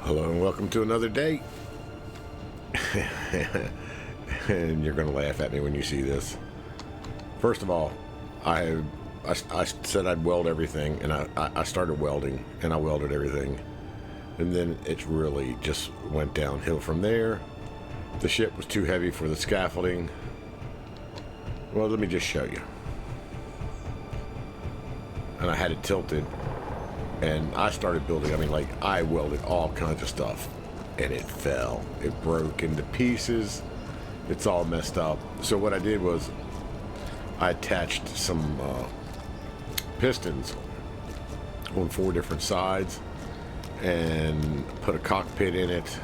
Hello and welcome to another day. And you're gonna laugh at me when you see this. First of all, I said I'd weld everything, and I started welding, and I welded everything, and then it really just went downhill from there. The ship was too heavy for the scaffolding. Well, let me just show you. And I had it tilted, and I started building. I mean, like, I welded all kinds of stuff, and it fell. It broke into pieces. It's all messed up. So what I did was I attached some pistons on 4 different sides and put a cockpit in it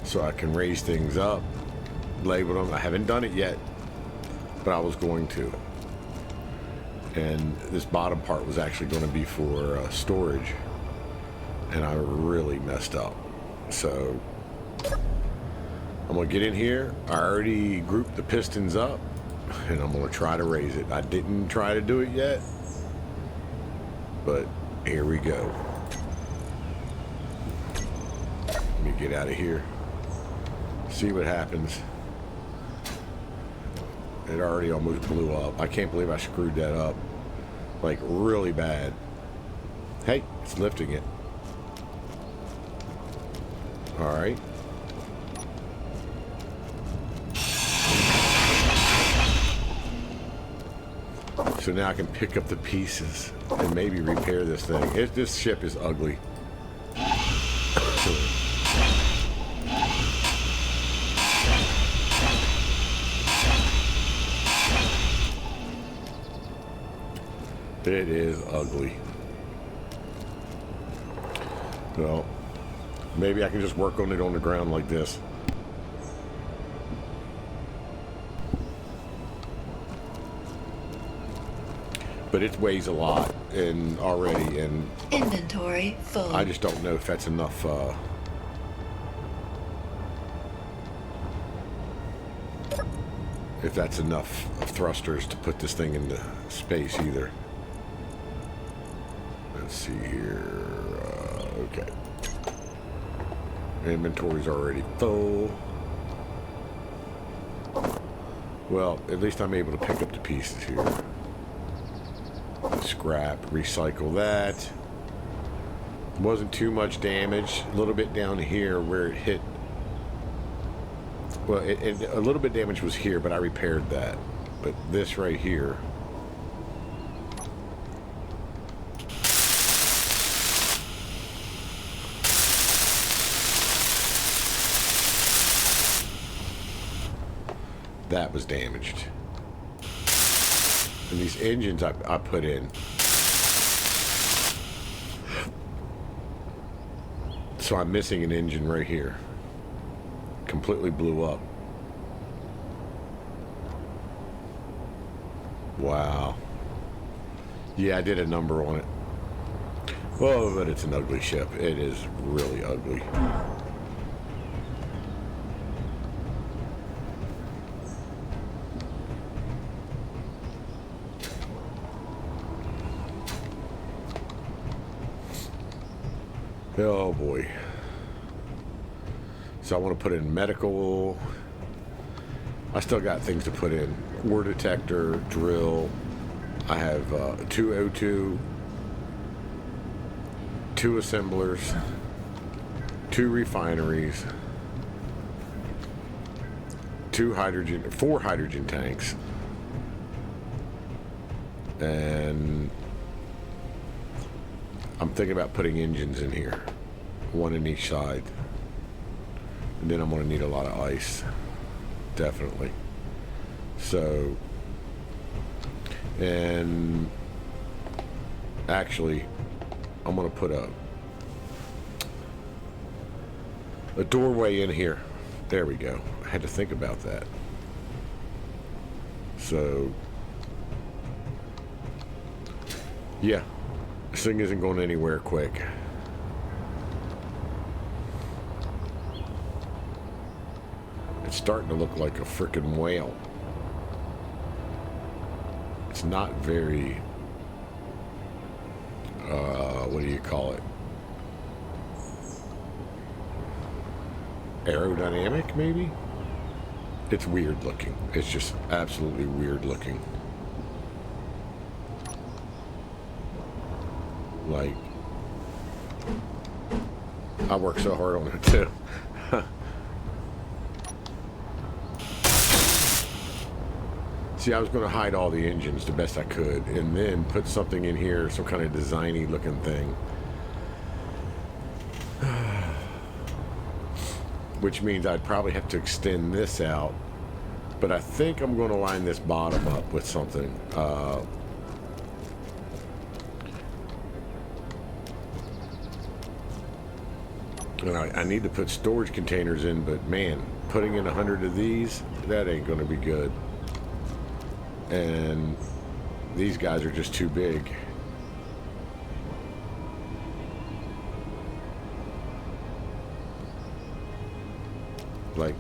so I can raise things up, label them. I haven't done it yet, but I was going to. And this bottom part was actually going to be for storage, and I really messed up. So I'm going to get in here. I already grouped the pistons up, and I'm going to try to raise it. I didn't try to do it yet, but here we go. Let me get out of here, see what happens. It already almost blew up. I can't believe I screwed that up, like, really bad. Hey, it's lifting it. All right. So now I can pick up the pieces and maybe repair this thing. This ship is ugly. It is ugly. Well, maybe I can just work on it on the ground like this. But it weighs a lot and already, and inventory full. I just don't know if that's enough thrusters to put this thing into space either. Let's see here. Okay. Inventory's already full. Well, at least I'm able to pick up the pieces here. Scrap, recycle that. Wasn't too much damage. A little bit down here where it hit. Well, a little bit damage was here, but I repaired that. But this right here, that was damaged. And these engines I put in, so I'm missing an engine right here. Completely blew up. Wow. Yeah, I did a number on it. Well, but it's an ugly ship. It is really ugly. Oh boy. So I want to put in medical. I still got things to put in. Ore detector, drill. I have 2 O2, 2 assemblers, 2 refineries, 4 hydrogen tanks, and I'm thinking about putting engines in here, 1 in each side. And then I'm going to need a lot of ice, definitely. So, and actually, I'm going to put a doorway in here. There we go. I had to think about that. So, yeah, this thing isn't going anywhere quick. It's starting to look like a frickin' whale. It's not very what do you call it? aerodynamic, maybe? It's weird looking. It's just absolutely weird looking. Like, I worked so hard on it too. See, I was going to hide all the engines the best I could and then put something in here, some kind of designy looking thing. Which means I'd probably have to extend this out. But I think I'm going to line this bottom up with something. And I need to put storage containers in, but man, putting in 100 of these, that ain't going to be good. And these guys are just too big. Like,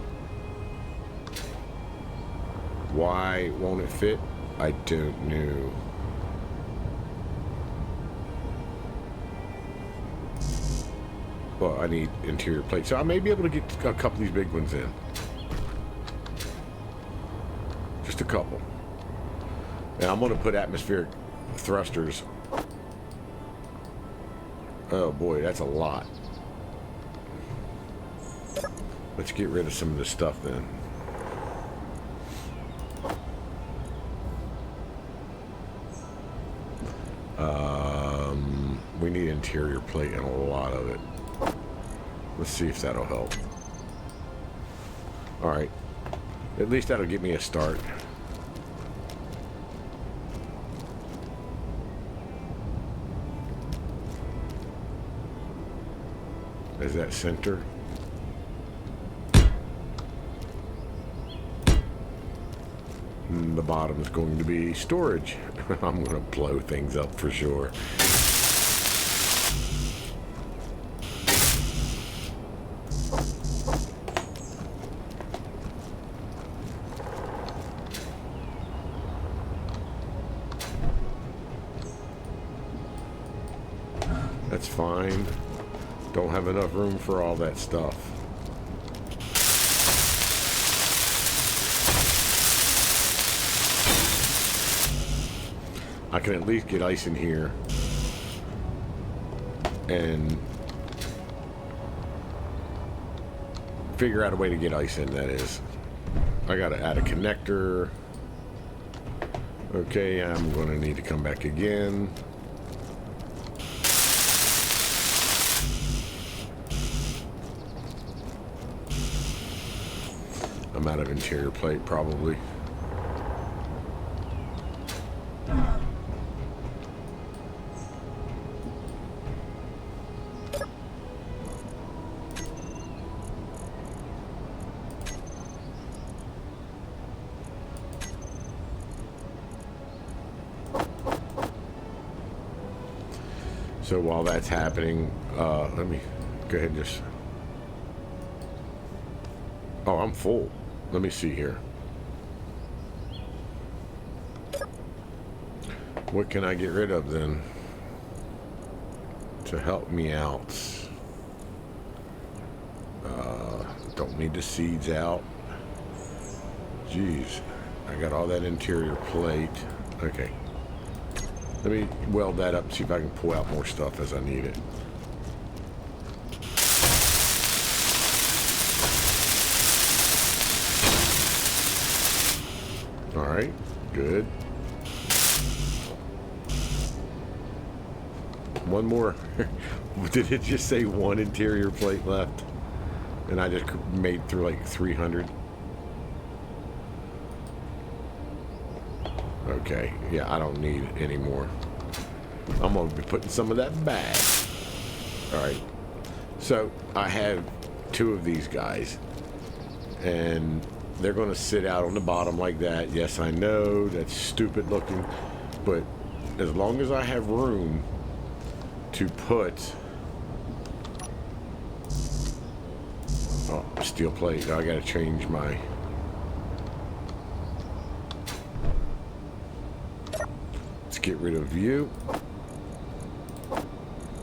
why won't it fit? I don't know. Well, I need interior plate, so I may be able to get a couple of these big ones in. Just a couple. And I'm going to put atmospheric thrusters. Oh boy, that's a lot. Let's get rid of some of this stuff then. We need interior plate and a lot of it. Let's see if that'll help. Alright. At least that'll give me a start. Is that center? And the bottom is going to be storage. I'm going to blow things up for sure. That's fine. Don't have enough room for all that stuff. I can at least get ice in here and figure out a way to get ice in, that is. I gotta add a connector. Okay, I'm gonna need to come back again. I'm out of interior plate, probably. So while that's happening, let me go ahead and just... Oh, I'm full. Let me see here. What can I get rid of then to help me out? Don't need the seeds out. Jeez, I got all that interior plate. Okay. Let me weld that up and see if I can pull out more stuff as I need it. Alright, good. One more. Did it just say one interior plate left? And I just made through like 300. Okay, yeah, I don't need any more. I'm going to be putting some of that back. Alright, so I have two of these guys. And they're going to sit out on the bottom like that. Yes, I know, that's stupid looking. But as long as I have room to put... Oh, steel plate. I got to change my... Let's get rid of you.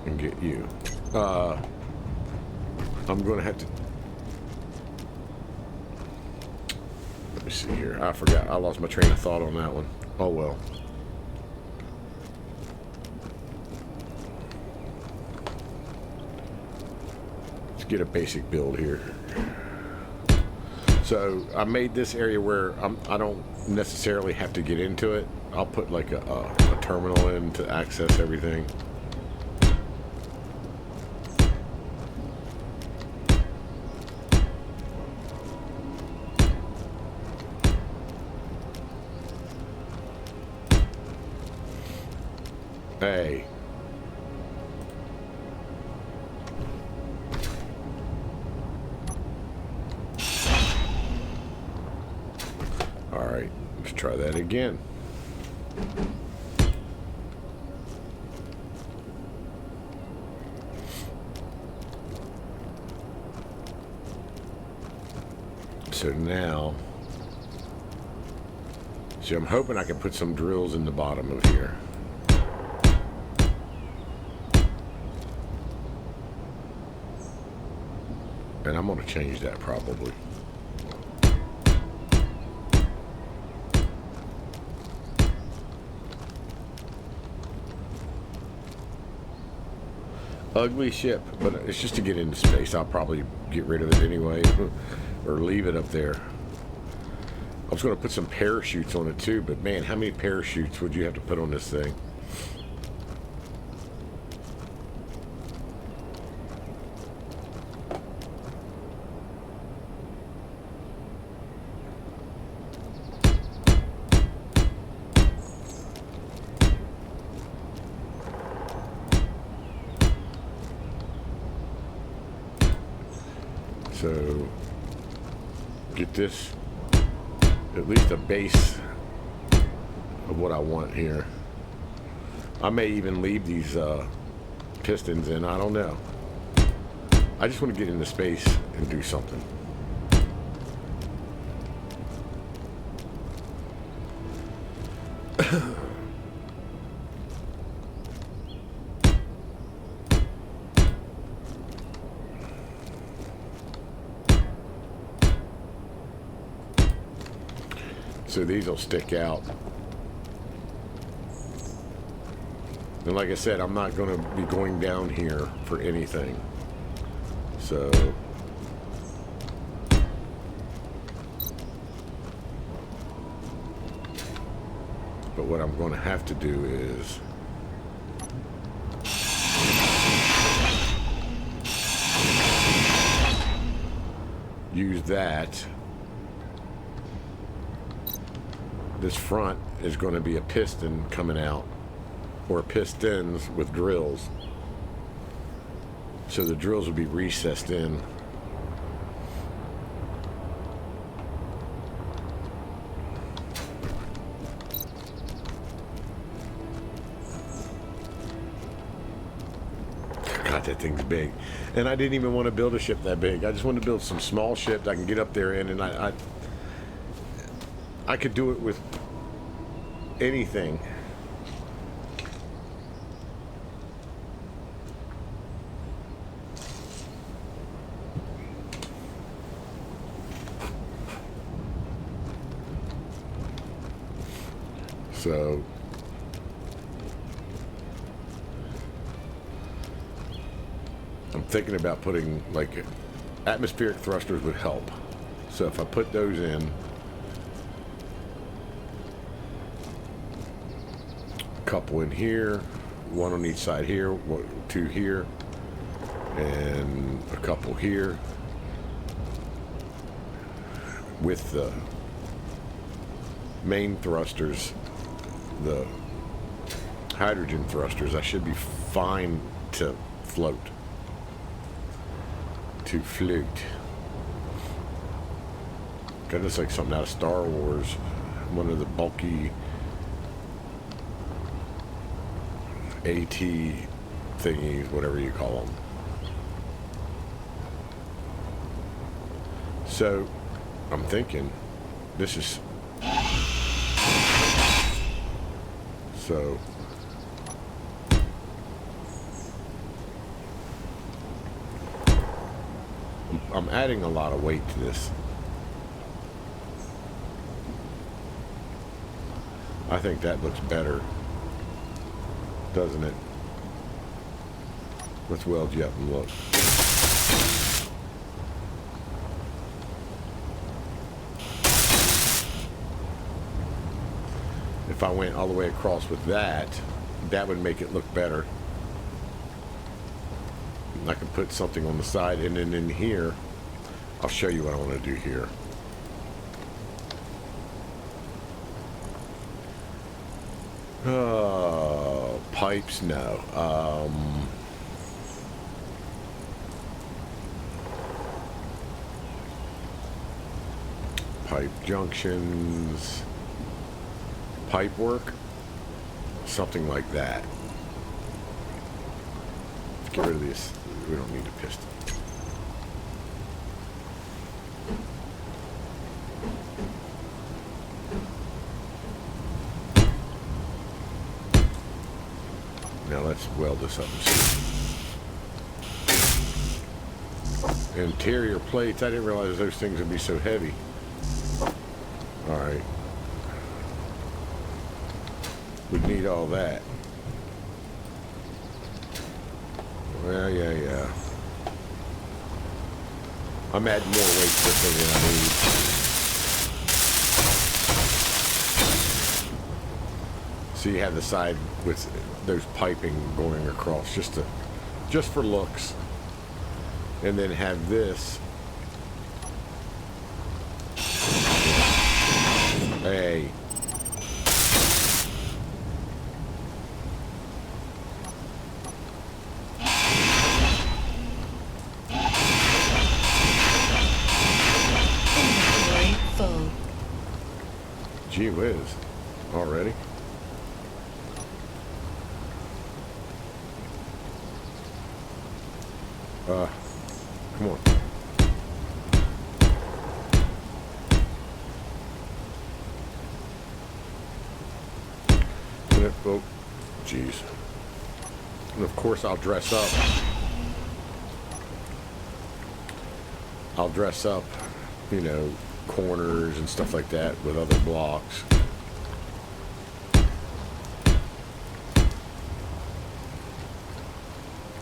And get you. I'm going to have to... see here. I forgot. I lost my train of thought on that one. Oh well. Let's get a basic build here. So I made this area where I don't necessarily have to get into it. I'll put like a terminal in to access everything. Hey. All right, let's try that again. So now, see, I'm hoping I can put some drills in the bottom of here. And I'm going to change that probably. Ugly ship, but it's just to get into space. I'll probably get rid of it anyway, or leave it up there. I was going to put some parachutes on it too, but man, how many parachutes would you have to put on this thing? So get this, at least a base of what I want here. I may even leave these pistons in, I don't know. I just want to get into space and do something. So these will stick out. And like I said, I'm not going to be going down here for anything. So but what I'm going to have to do is use that. This front is going to be a piston coming out, or pistons with drills. So the drills will be recessed in. God, that thing's big. And I didn't even want to build a ship that big. I just wanted to build some small ships I can get up there in, and I could do it with anything. So I'm thinking about putting like atmospheric thrusters would help. So if I put those in, couple in here, one on each side here, two here, and a couple here with the main thrusters, the hydrogen thrusters, I should be fine to float. That looks like something out of Star Wars, one of the bulky AT thingies, whatever you call them. So I'm thinking this is so I'm adding a lot of weight to this. I think that looks better, doesn't it? Let's weld you up and look. If I went all the way across with that, that would make it look better. And I could put something on the side, and then in here, I'll show you what I want to do here. Pipes, no. Pipe junctions, pipe work, something like that. Get rid of this. We don't need a piston. Now let's weld this up and see. Interior plates, I didn't realize those things would be so heavy. Alright. We'd need all that. Well, yeah. I'm adding more weight to this thing than I need. So you have the side with those piping going across just for looks, and then have this. Hey. Inventory full. Gee whiz. Already? Come on. Oh, jeez. And of course I'll dress up. You know, corners and stuff like that with other blocks.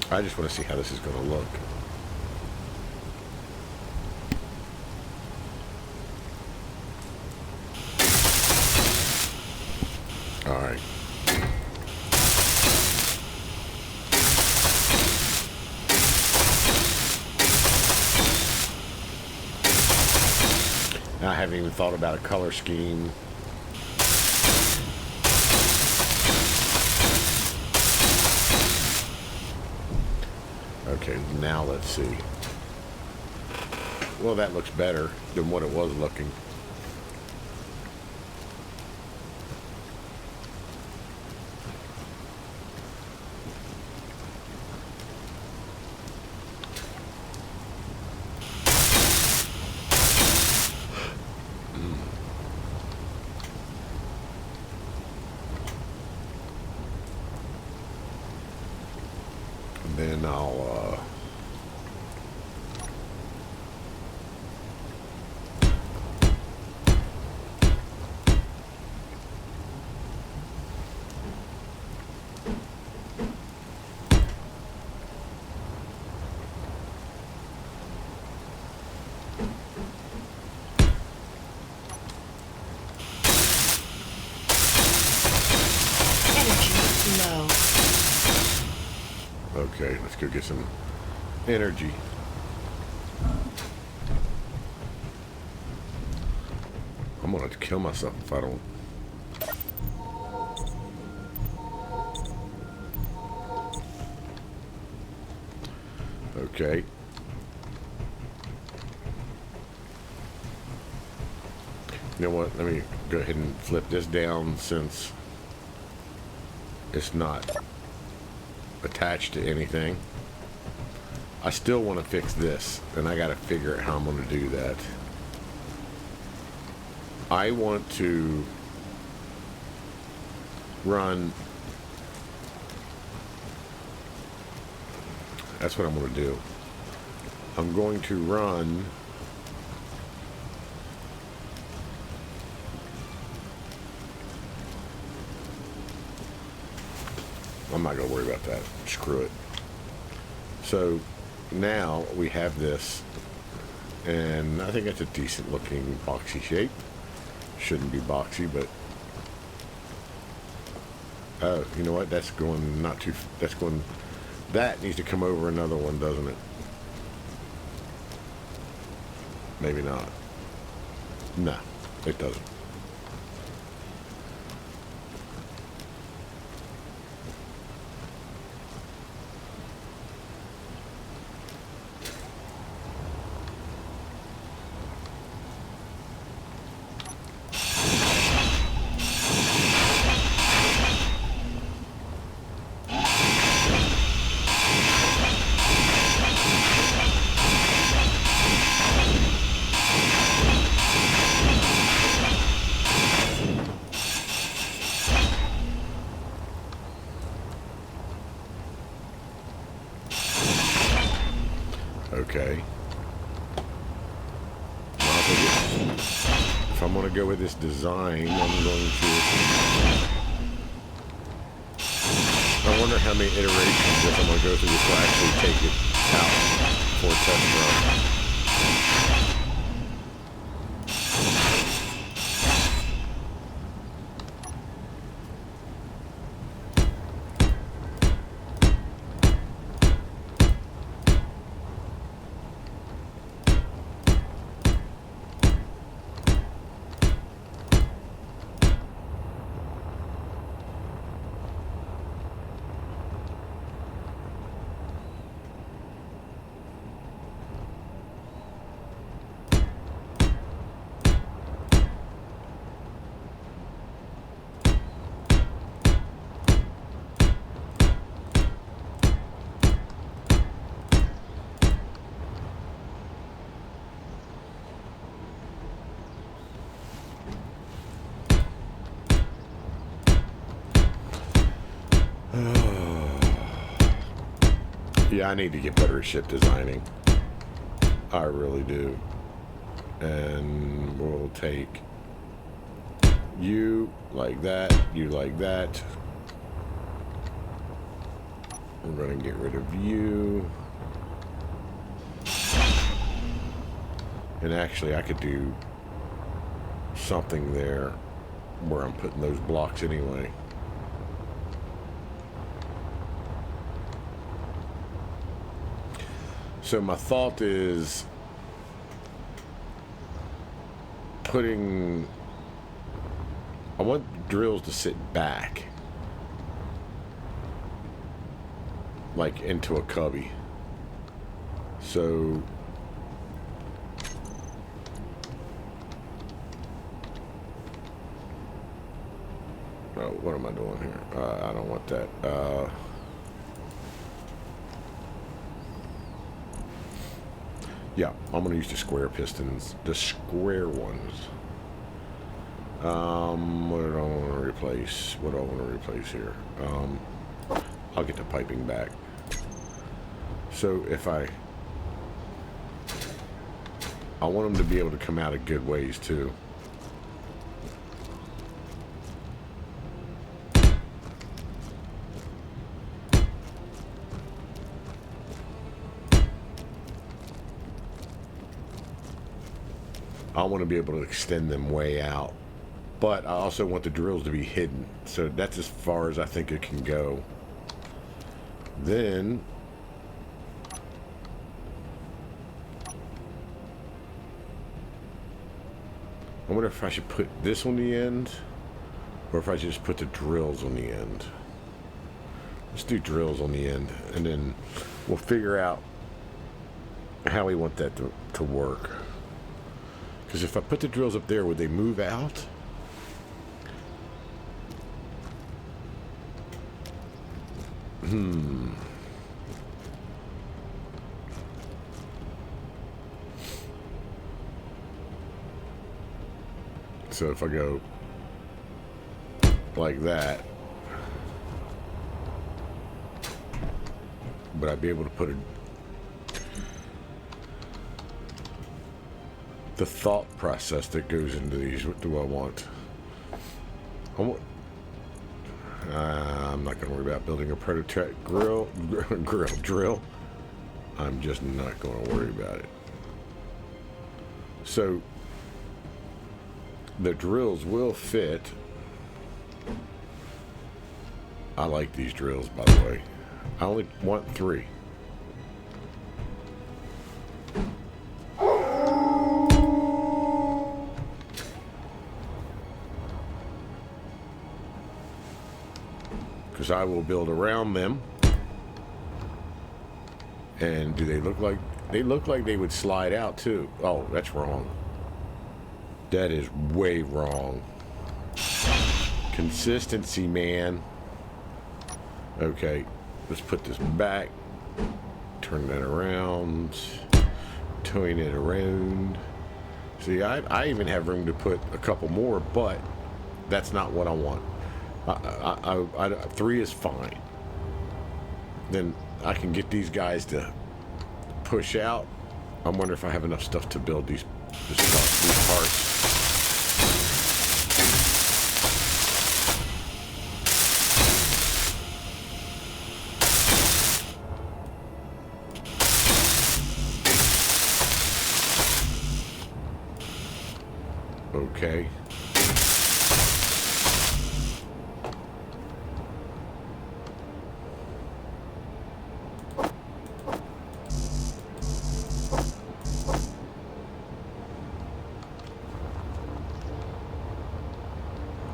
I just want to see how this is going to look. All right. I haven't even thought about a color scheme. Okay, now let's see. Well, that looks better than what it was looking. Then I'll Energy low. okay, let's go get some energy. I'm gonna kill myself if I don't. Okay. You know what? Let me go ahead and flip this down since it's not attached to anything. I still want to fix this, and I got to figure out how I'm going to do that. I want to run. That's what I'm going to do. I'm going to run I'm not going to worry about that. Screw it. So now we have this, and I think that's a decent looking boxy shape. Shouldn't be boxy, but oh, you know what? That's going not too. That's going. That needs to come over another one, doesn't it? Maybe not. No, it doesn't. Okay. If I'm going to go with this design, I'm going to... I wonder how many iterations if I'm going to go through this will actually take it out for a test run. Yeah, I need to get better at ship designing. I really do. And we'll take you like that, you like that. We're going to get rid of you. And actually, I could do something there where I'm putting those blocks anyway. So my thought is putting... I want drills to sit back. Like into a cubby. So... Oh, what am I doing here? I don't want that. Yeah, I'm going to use the square pistons. The square ones. What do I want to replace? What do I want to replace here? I'll get the piping back. So if I want them to be able to come out a good ways too. I want to be able to extend them way out, but I also want the drills to be hidden, so that's as far as I think it can go. Then I wonder if I should put this on the end or if I should just put the drills on the end. Let's do drills on the end, and then we'll figure out how we want that to work. Because if I put the drills up there, would they move out? So if I go like that, but I'd be able to put the thought process that goes into these. What do I want? I'm not going to worry about building a prototype drill. I'm just not going to worry about it. So the drills will fit. I like these drills, by the way. I only want 3. Because I will build around them. And do they look like... They look like they would slide out too. Oh, that's wrong. That is way wrong. Consistency, man. Okay, let's put this back. Turn that around. Towing it around. See, I even have room to put a couple more, but that's not what I want. 3 is fine. Then I can get these guys to push out. I wonder if I have enough stuff to build these parts. Okay.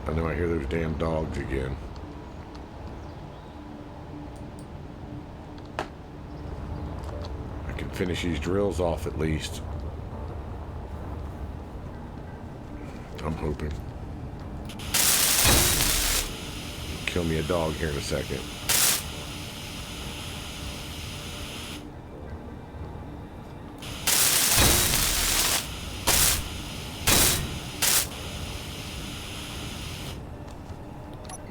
I know I hear those damn dogs again. I can finish these drills off at least. I'm hoping. Kill me a dog here in a second.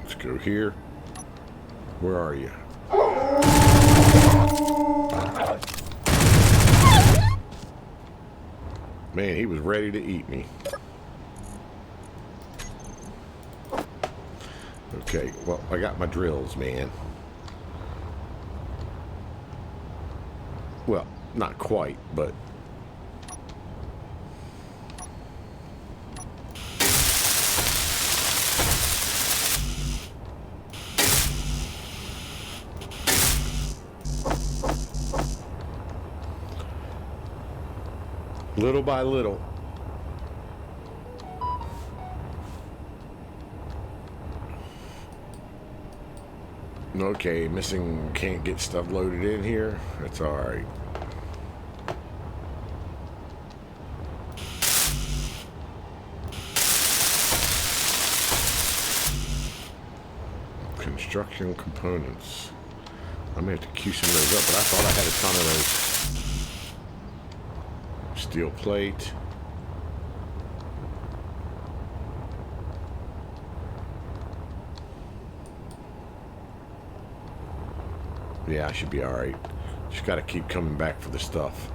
Let's go here. Where are you? Man, he was ready to eat me. Okay, well, I got my drills, man. Well, not quite, but... little by little. Okay, missing, can't get stuff loaded in here. That's alright. Construction components. I'm gonna have to queue some of those up, but I thought I had a ton of those. Steel plate. Yeah, I should be alright. Just gotta keep coming back for the stuff.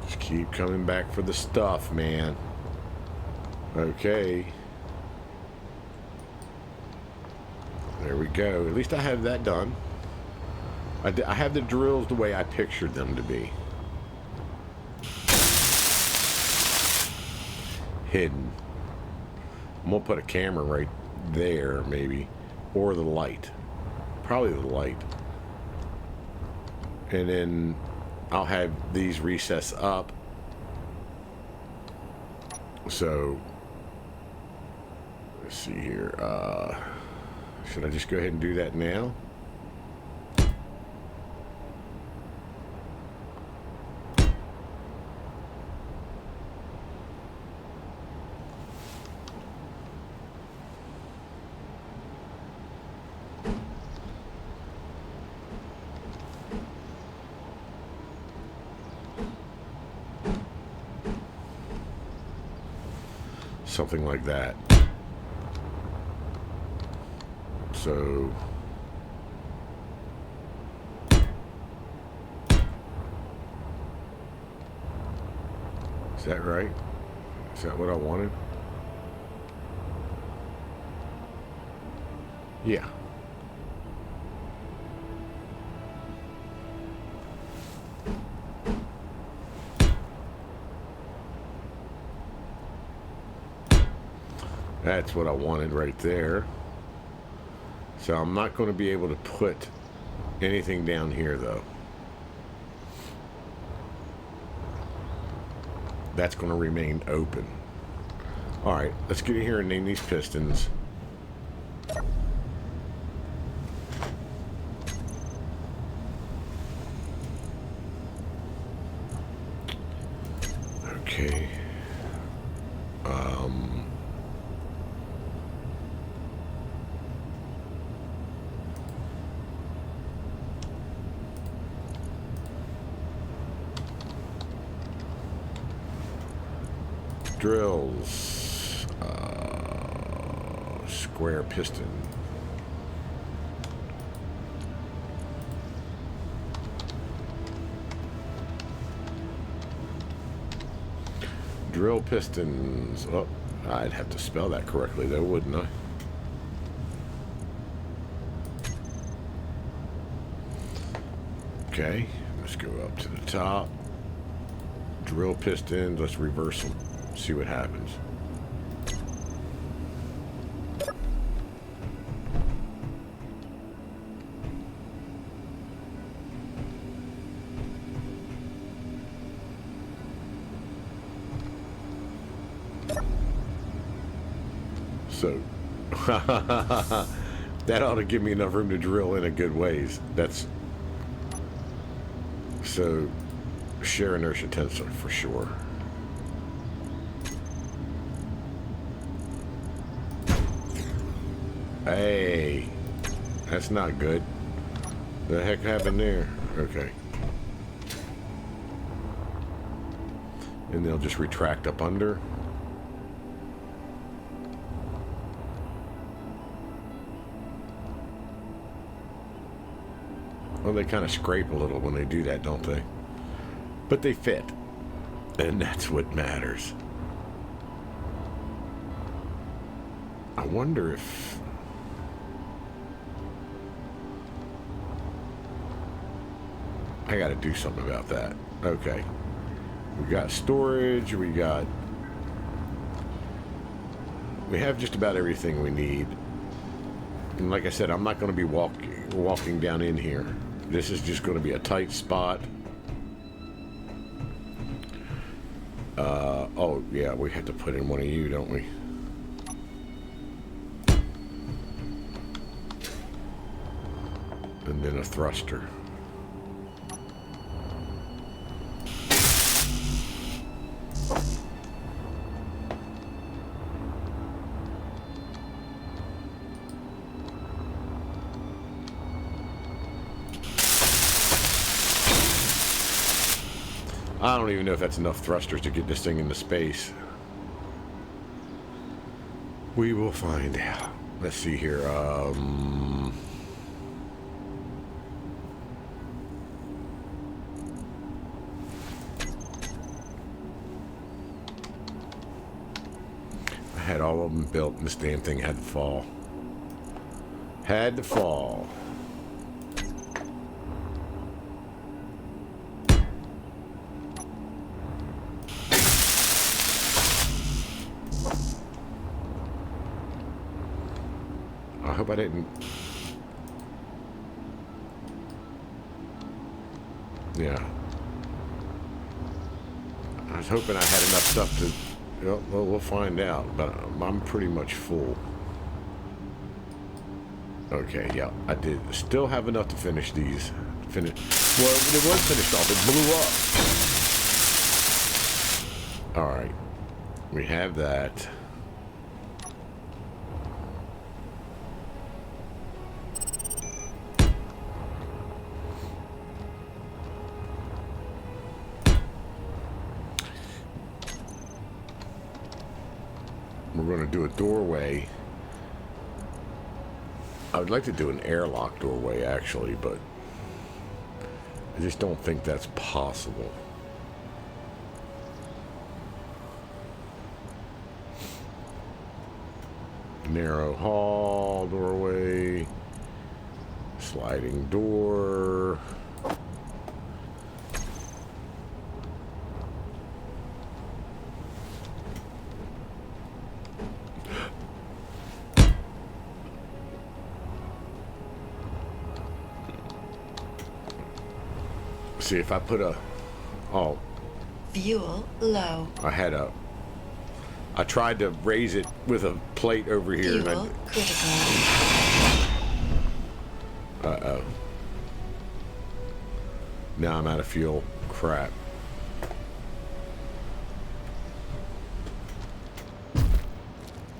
Just keep coming back for the stuff, man. Okay. There we go. At least I have that done. I have the drills the way I pictured them to be. Hidden. I'm gonna put a camera right there, maybe. Or the light. Probably the light. And then I'll have these recess up. So, let's see here. Should I just go ahead and do that now? Something like that. So Is that right? Is that what I wanted? Yeah. That's what I wanted right there. So I'm not going to be able to put anything down here, though. That's going to remain open. All right, let's get in here and name these pistons. Okay. Drills. Square piston. Drill pistons. Oh, I'd have to spell that correctly though, wouldn't I? Okay, let's go up to the top. Drill pistons. Let's reverse them. See what happens. So that ought to give me enough room to drill in a good ways. That's so shear inertia tensor for sure. Hey, that's not good. The heck happened there? Okay. And they'll just retract up under. Well, they kind of scrape a little when they do that, don't they? But they fit. And that's what matters. I wonder if... I gotta do something about that. Okay. We got storage, we have just about everything we need. And like I said, I'm not going to be walking down in here. This is just going to be a tight spot. Oh yeah, we have to put in one of you, don't we? And then a thruster. I don't even know if that's enough thrusters to get this thing into space. We will find out. Let's see here. I had all of them built and this damn thing had to fall. Had to fall. I hope I didn't. Yeah. I was hoping I had enough stuff to. Well, we'll find out. But I'm pretty much full. Okay, yeah, I did. Still have enough to finish these. Well, it was finished off. It blew up. All right. We have that. We're going to do a doorway. I would like to do an airlock doorway, actually, but I just don't think that's possible. narrow hall doorway, sliding door. See if I put a, oh, fuel low. I tried to raise it with a plate over here. Fuel critical. Uh-oh. Now I'm out of fuel. Crap.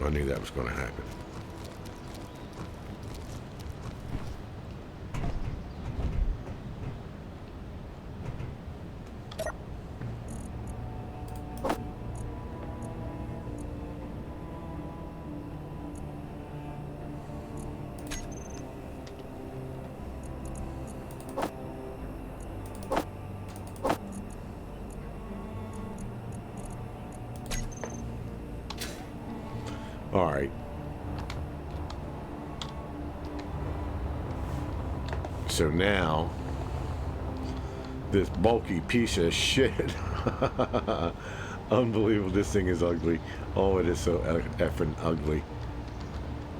I knew that was going to happen. All right. So now, this bulky piece of shit. Unbelievable. This thing is ugly. Oh, it is so effing ugly.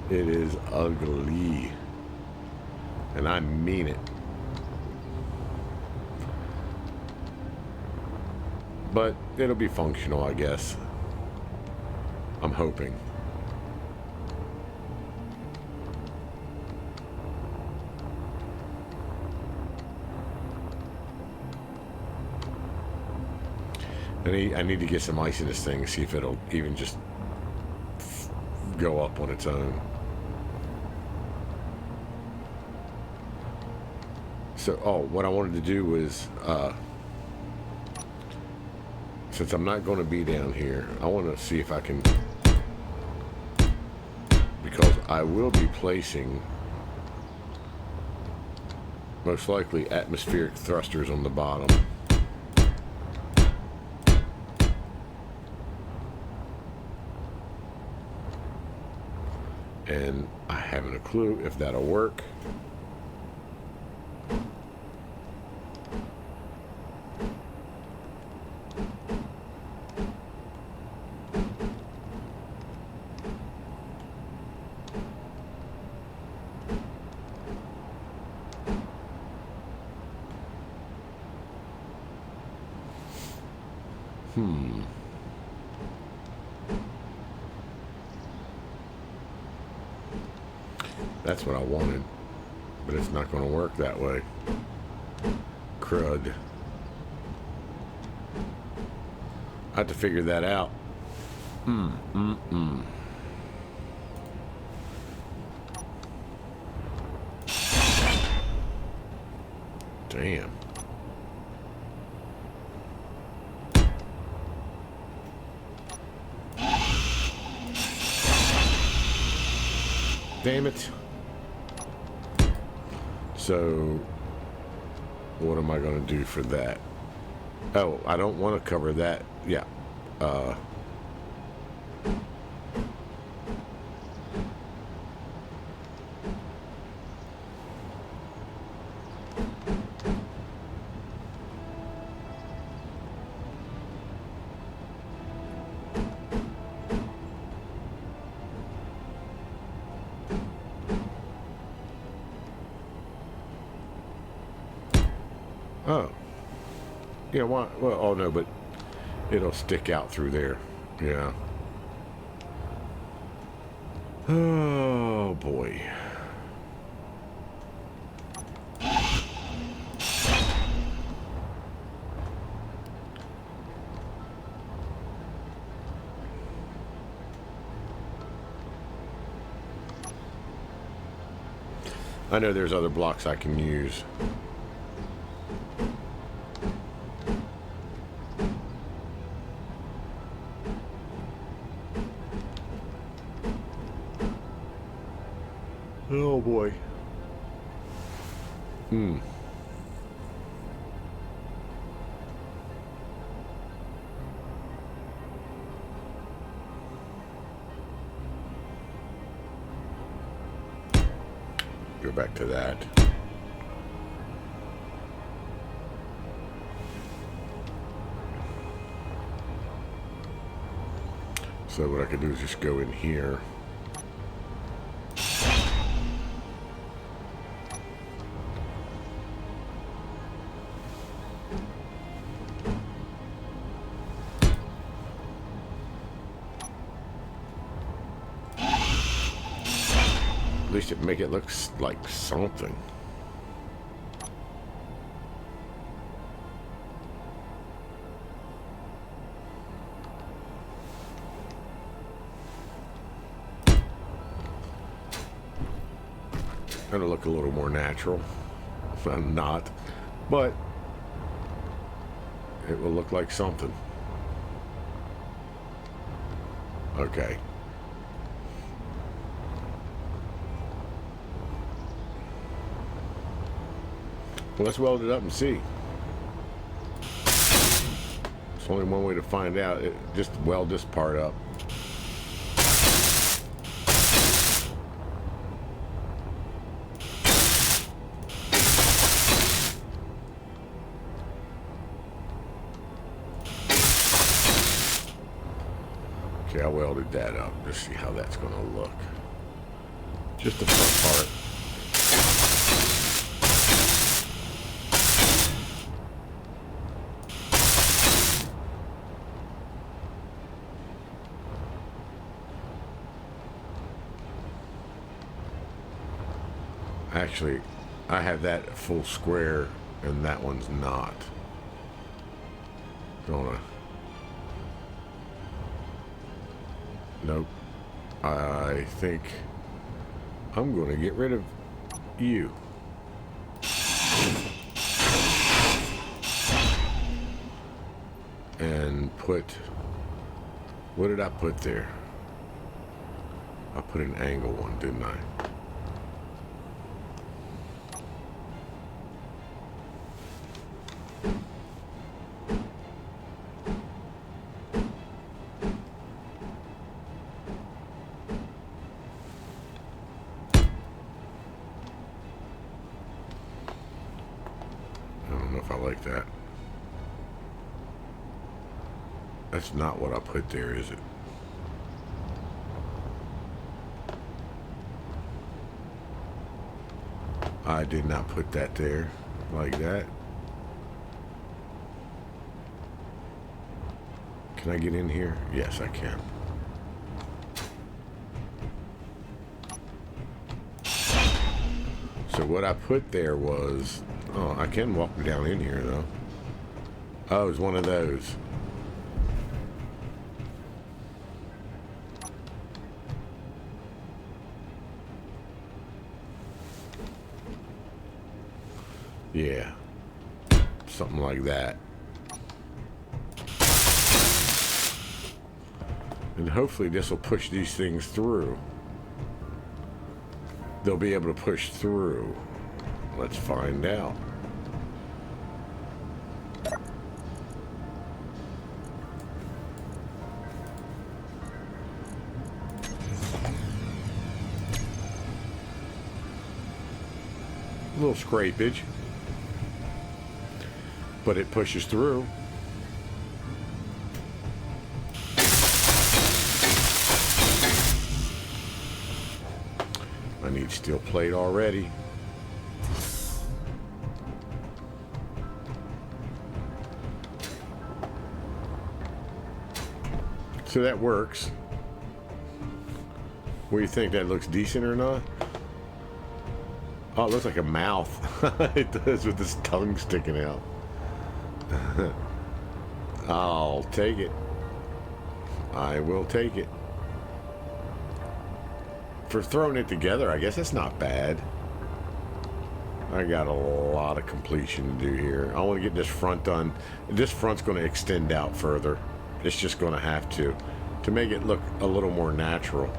It is ugly. And I mean it. But it'll be functional, I guess. I'm hoping. I need to get some ice in this thing, see if it'll even just go up on its own. So, oh, what I wanted to do was, since I'm not going to be down here, I want to see if I can, because I will be placing, most likely, atmospheric thrusters on the bottom. And I haven't a clue if that'll work. That's what I wanted, but it's not going to work that way. Crud. I have to figure that out. Damn. Damn it. So, what am I going to do for that? Oh, I don't want to cover that. Yeah. Oh. Yeah, why? Well, oh no, but it'll stick out through there. Yeah. Oh, boy. I know there's other blocks I can use. Oh boy. go back to that. So what I can do is just go in here. At least it make it look like something. Gonna look a little more natural. I'm not, but it will look like something. Okay. Well, let's weld it up and see. There's only one way to find out. Just weld this part up. Okay, I welded that up. Just see how that's going to look. Just the front part. Actually, I have that full square, and that one's not. Gonna. Nope. I think I'm going to get rid of you. And put... What did I put there? I put an angle one, didn't I? I like that. That's not what I put there, is it? I did not put that there like that. Can I get in here? Yes, I can. So what I put there was... Oh, I can walk down in here, though. Oh, it's one of those. Yeah. Something like that. And hopefully this will push these things through. They'll be able to push through. Let's find out. A little scrapage, but it pushes through. I need steel plate already. So that works. What do you think? That looks decent or not? Oh, it looks like a mouth. It does, with this tongue sticking out. I'll take it. I will take it. For throwing it together, I guess that's not bad. I got a lot of completion to do here. I want to get this front done. This front's going to extend out further. It's just going to have to make it look a little more natural.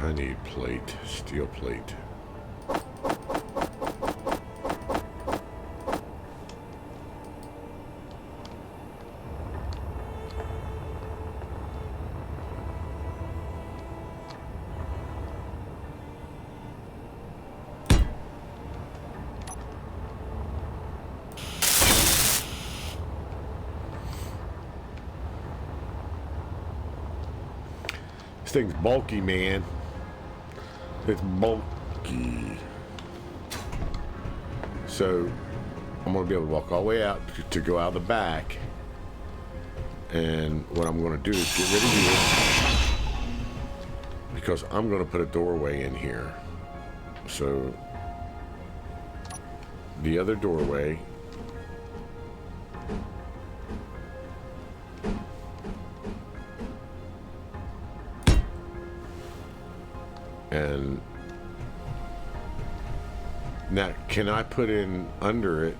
I need plate, steel plate. This thing's bulky, man. It's bulky. So I'm going to be able to walk all the way out to go out the back. And what I'm going to do is get rid of you, because I'm going to put a doorway in here. So the other doorway, and now can I put in under it?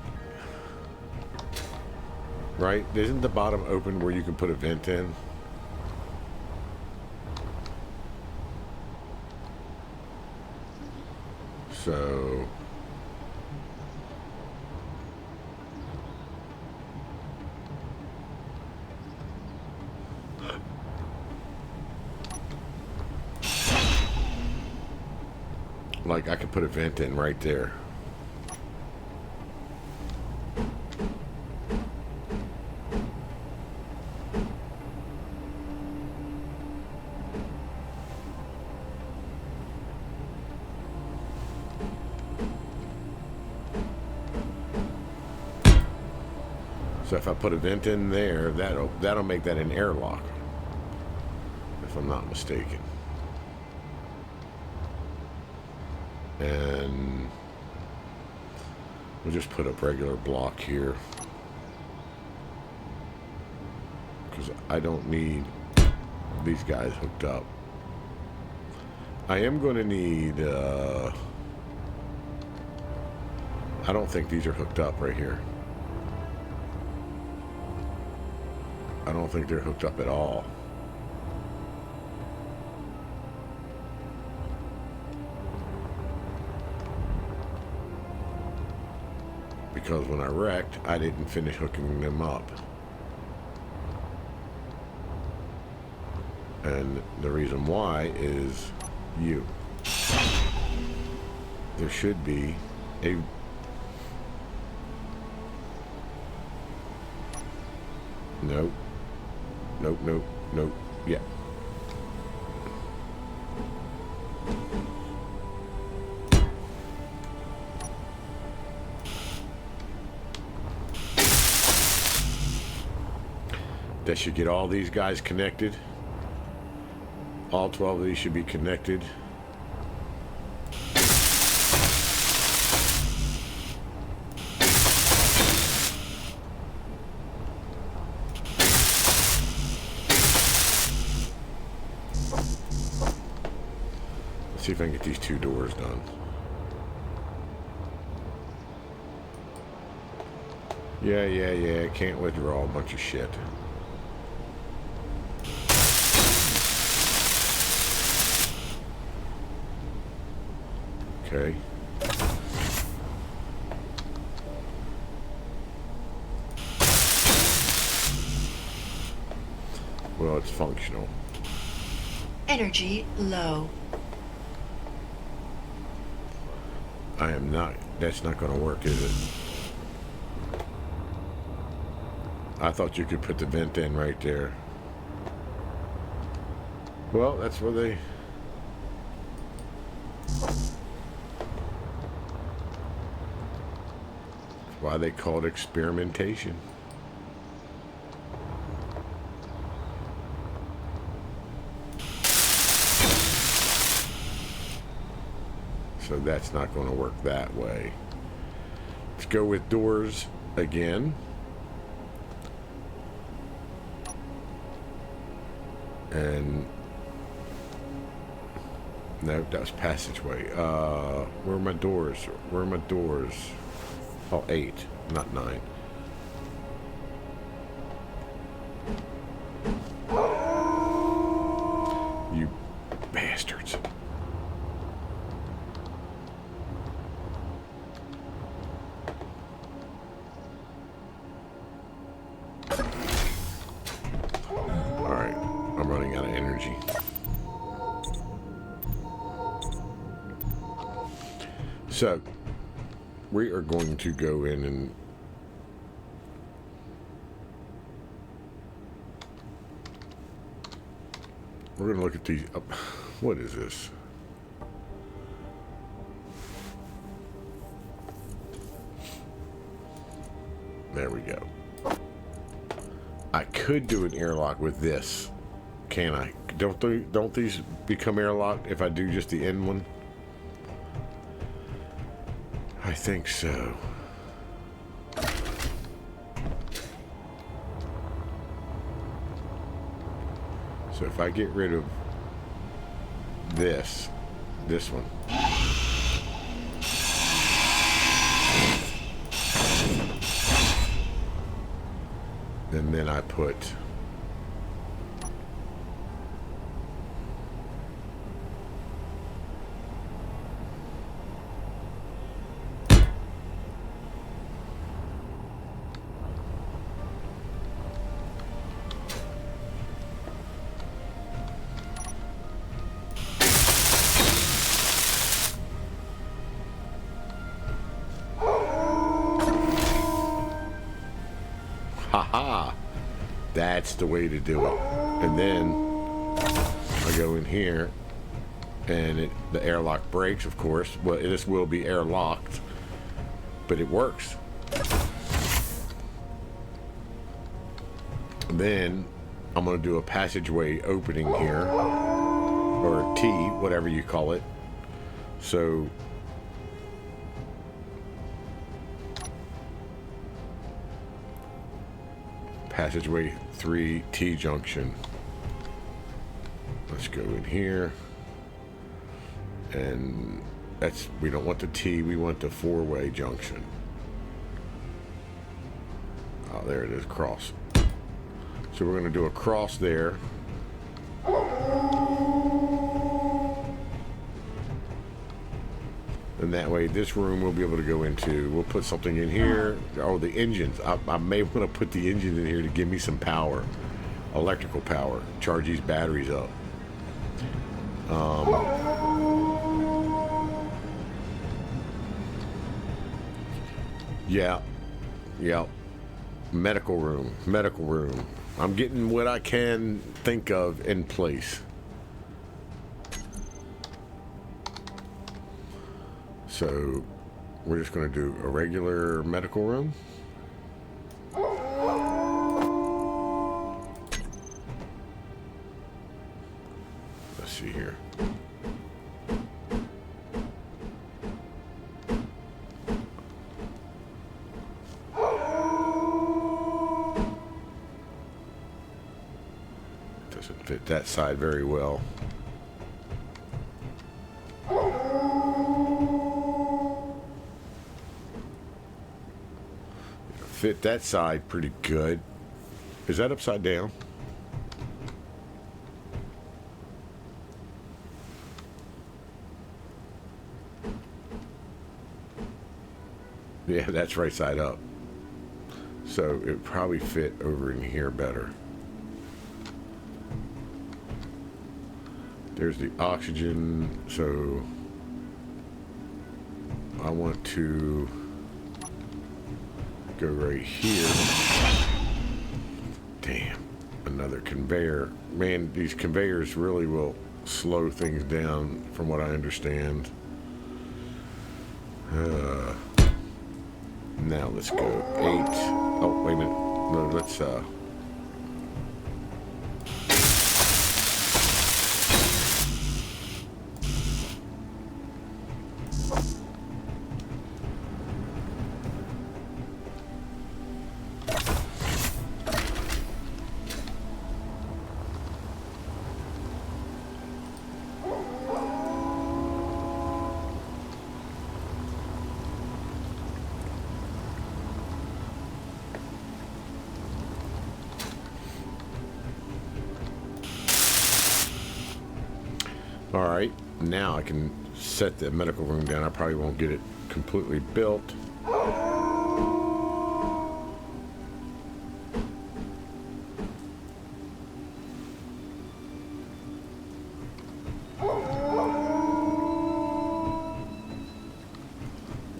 Right? Isn't the bottom open where you can put a vent in? So like I could put a vent in right there. So if I put a vent in there, that'll make that an airlock, if I'm not mistaken. And we'll just put a regular block here, because I don't need these guys hooked up. I am going to need I don't think these are hooked up right here. I don't think they're hooked up at all. Because when I wrecked, I didn't finish hooking them up. And the reason why is you. There should be a nope. Nope, nope, nope. Yeah. That should get all these guys connected. All 12 of these should be connected. See if I can get these two doors done. Yeah. Can't withdraw a bunch of shit. Okay. Well, it's functional. Energy low. I am not. That's not going to work, is it? I thought you could put the vent in right there. Well, that's where they... That's why they call it experimentation. So that's not going to work that way. Let's go with doors again. And no, that was passageway. Where are my doors? Where are my doors? Oh, 8, not 9. You bastards. So we are going to go in and we're going to look at these. What is this? There we go. I could do an airlock with this, can I? Don't these become airlocked if I do just the end one? I think so. So if I get rid of this one. And then I put haha, that's the way to do it. And then I go in here and the airlock breaks, of course. Well, this will be airlocked, but it works. And then I'm going to do a passageway opening here, or a T, whatever you call it. So passageway 3 T junction. Let's go in here, and we don't want the T, we want the 4-way junction. Oh, there it is, cross. So we're going to do a cross there. And that way this room we'll be able to go into. We'll put something in here. Oh, the engines. I may want to put the engines in here to give me some power. Electrical power. Charge these batteries up. Yeah. Medical room. I'm getting what I can think of in place. So we're just going to do a regular medical room. Let's see here. Doesn't fit that side very well. Fit that side pretty good. Is that upside down? Yeah, that's right side up. So it probably fit over in here better. There's the oxygen, so I want to go right here. Damn, another conveyor. Man, these conveyors really will slow things down from what I understand. Now let's go 8. Oh, wait a minute. No, let's all right, now I can set the medical room down. I probably won't get it completely built.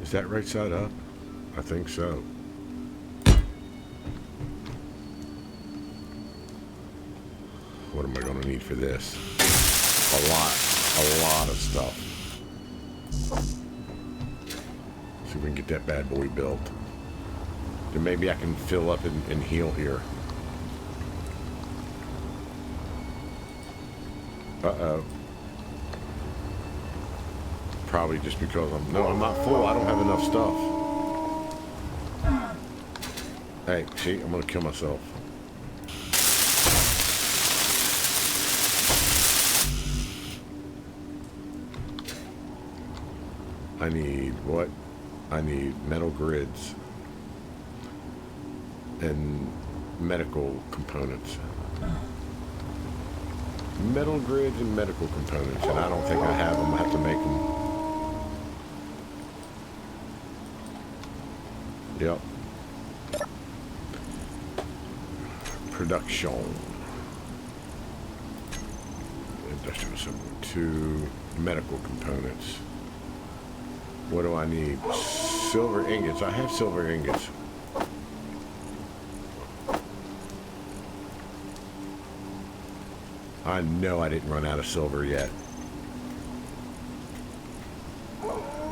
Is that right side up? I think so. What am I going to need for this? A lot of stuff. See if we can get that bad boy built. Then maybe I can fill up and heal here. Uh-oh. Probably just because I'm not full. I don't have enough stuff. Hey, see, I'm gonna kill myself. I need what? I need metal grids and medical components. Metal grids and medical components, and I don't think I have them. I have to make them. Yep. Production. Industrial assembly. 2 medical components. What do I need? Silver ingots. I have silver ingots. I know I didn't run out of silver yet.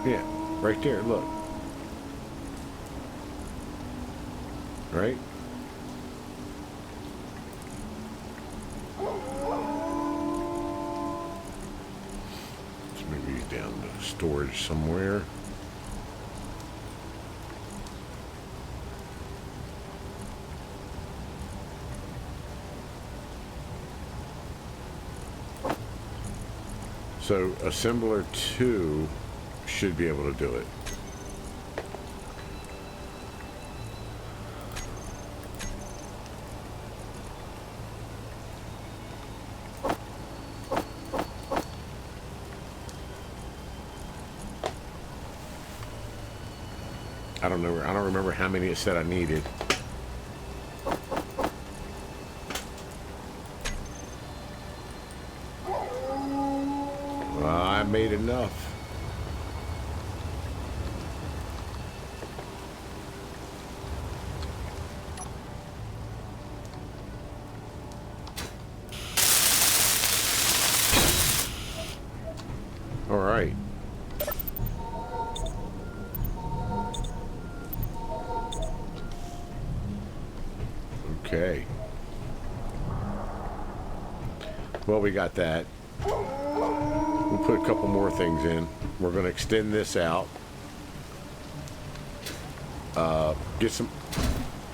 Yeah, right there, look. Right? Let's move these down to storage somewhere. So assembler 2 should be able to do it. I don't know. I don't remember how many it said I needed. I made enough. All right. Okay. Well, we got that. We'll put a couple more things in. We're going to extend this out. Get some...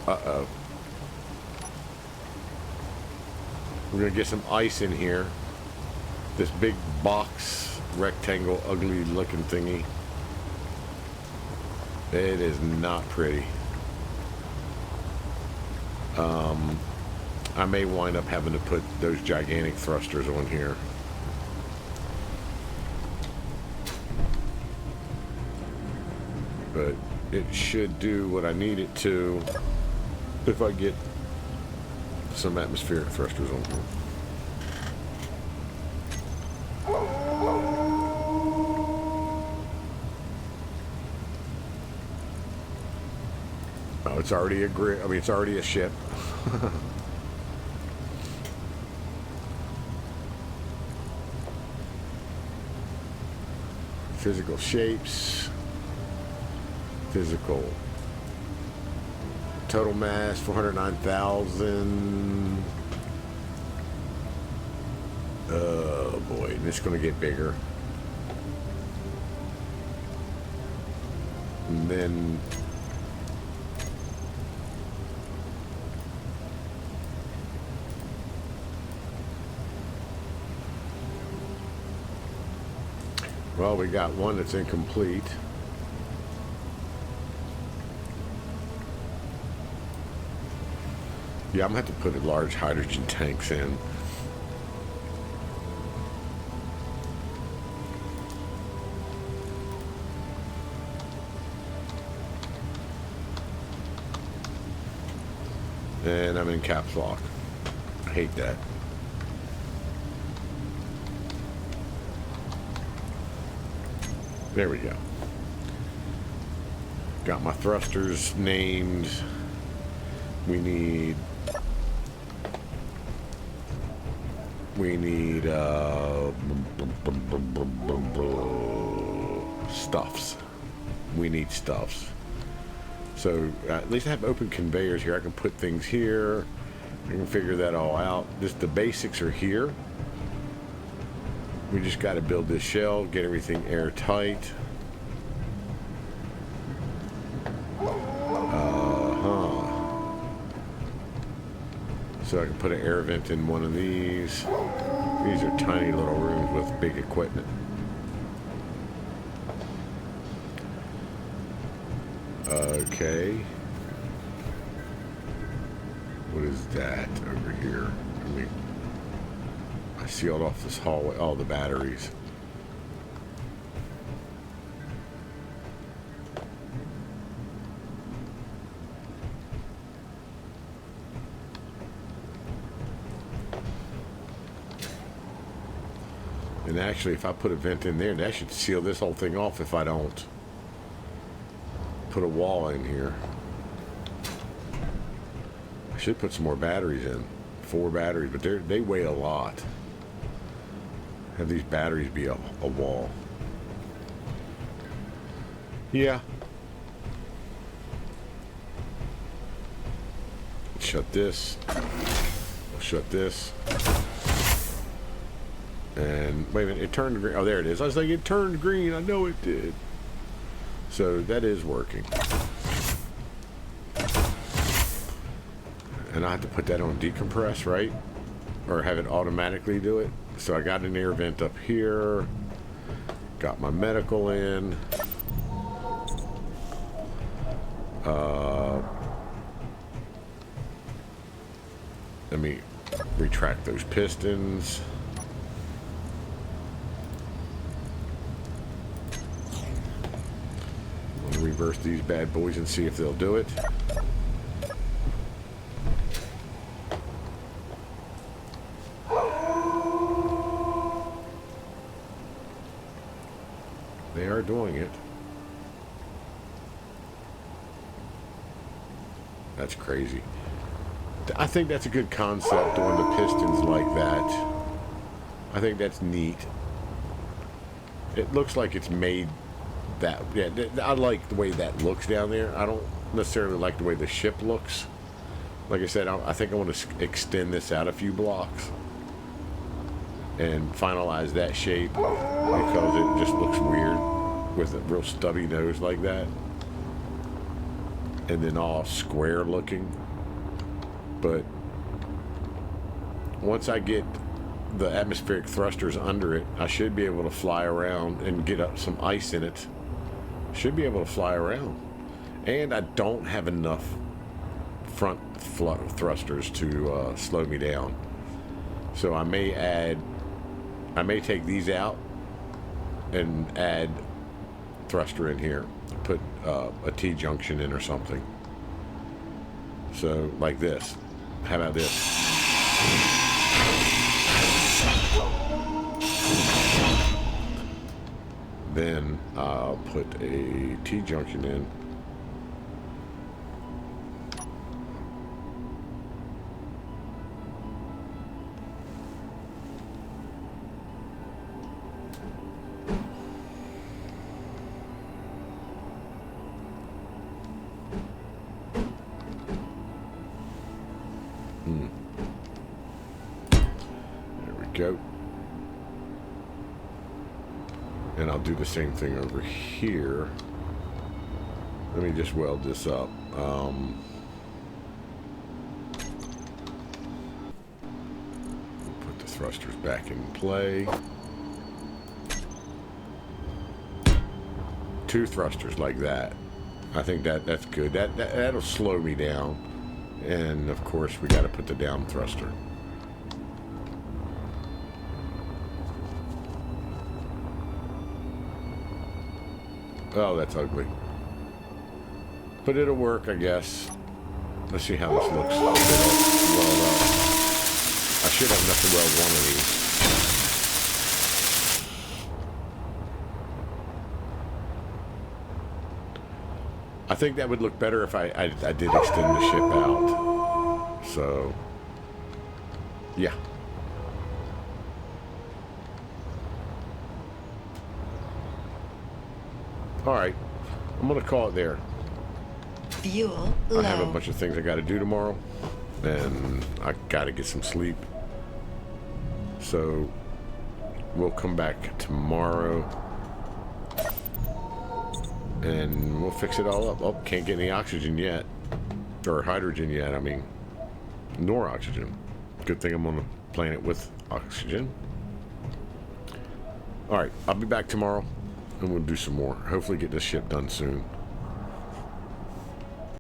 Uh-oh. We're going to get some ice in here. This big box, rectangle, ugly looking thingy. It is not pretty. I may wind up having to put those gigantic thrusters on here. But it should do what I need it to if I get some atmospheric thrusters on here. Oh, it's already a grid. I mean, it's already a ship. Physical shapes. Physical. Total mass 409,000. Oh boy, and it's going to get bigger. And then well, we got one that's incomplete. Yeah, I'm going to have to put large hydrogen tanks in. And I'm in caps lock. I hate that. There we go. Got my thrusters named. We need stuffs. We need stuffs. So at least I have open conveyors here. I can put things here. I can figure that all out. Just the basics are here. We just got to build this shell, get everything airtight. So I can put an air vent in one of these. These are tiny little rooms with big equipment. Okay. What is that over here? I sealed off this hallway, all the batteries. And actually, if I put a vent in there, that should seal this whole thing off if I don't put a wall in here. I should put some more batteries in. 4 batteries, but they weigh a lot. Have these batteries be a wall. Yeah. Shut this. Shut this. And wait a minute, it turned green. Oh, there it is. I was like, it turned green. I know it did. So that is working. And I have to put that on decompress, right? Or have it automatically do it. So I got an air vent up here. Got my medical in. Let me retract those pistons. Reverse these bad boys and see if they'll do it. They are doing it. That's crazy. I think that's a good concept, doing the pistons like that. I think that's neat. It looks like it's made that, yeah, I like the way that looks down there. I don't necessarily like the way the ship looks. Like I said, I think I want to extend this out a few blocks and finalize that shape because it just looks weird with a real stubby nose like that, and then all square looking. But once I get the atmospheric thrusters under it, I should be able to fly around and get up some ice in it. Should be able to fly around. And I don't have enough front thrusters to slow me down. So I may take these out and add thruster in here. Put a T-junction in or something. So like this. How about this? Then I'll put a T-junction in. There we go. And I'll do the same thing over here. Let me just weld this up. Put the thrusters back in play. 2 thrusters like that. I think that's good. That'll slow me down. And of course we got to put the down thruster. Oh, that's ugly. But it'll work, I guess. Let's see how this looks. Well, I should have enough to weld one of these. I think that would look better if I did extend the ship out. So, yeah. All right. I'm going to call it there. Fuel low. I have a bunch of things I got to do tomorrow, and I got to get some sleep. So, we'll come back tomorrow, and we'll fix it all up. Oh, can't get any oxygen yet, or hydrogen yet, I mean, nor oxygen. Good thing I'm on a planet with oxygen. All right, I'll be back tomorrow, and we'll do some more. Hopefully get this ship done soon.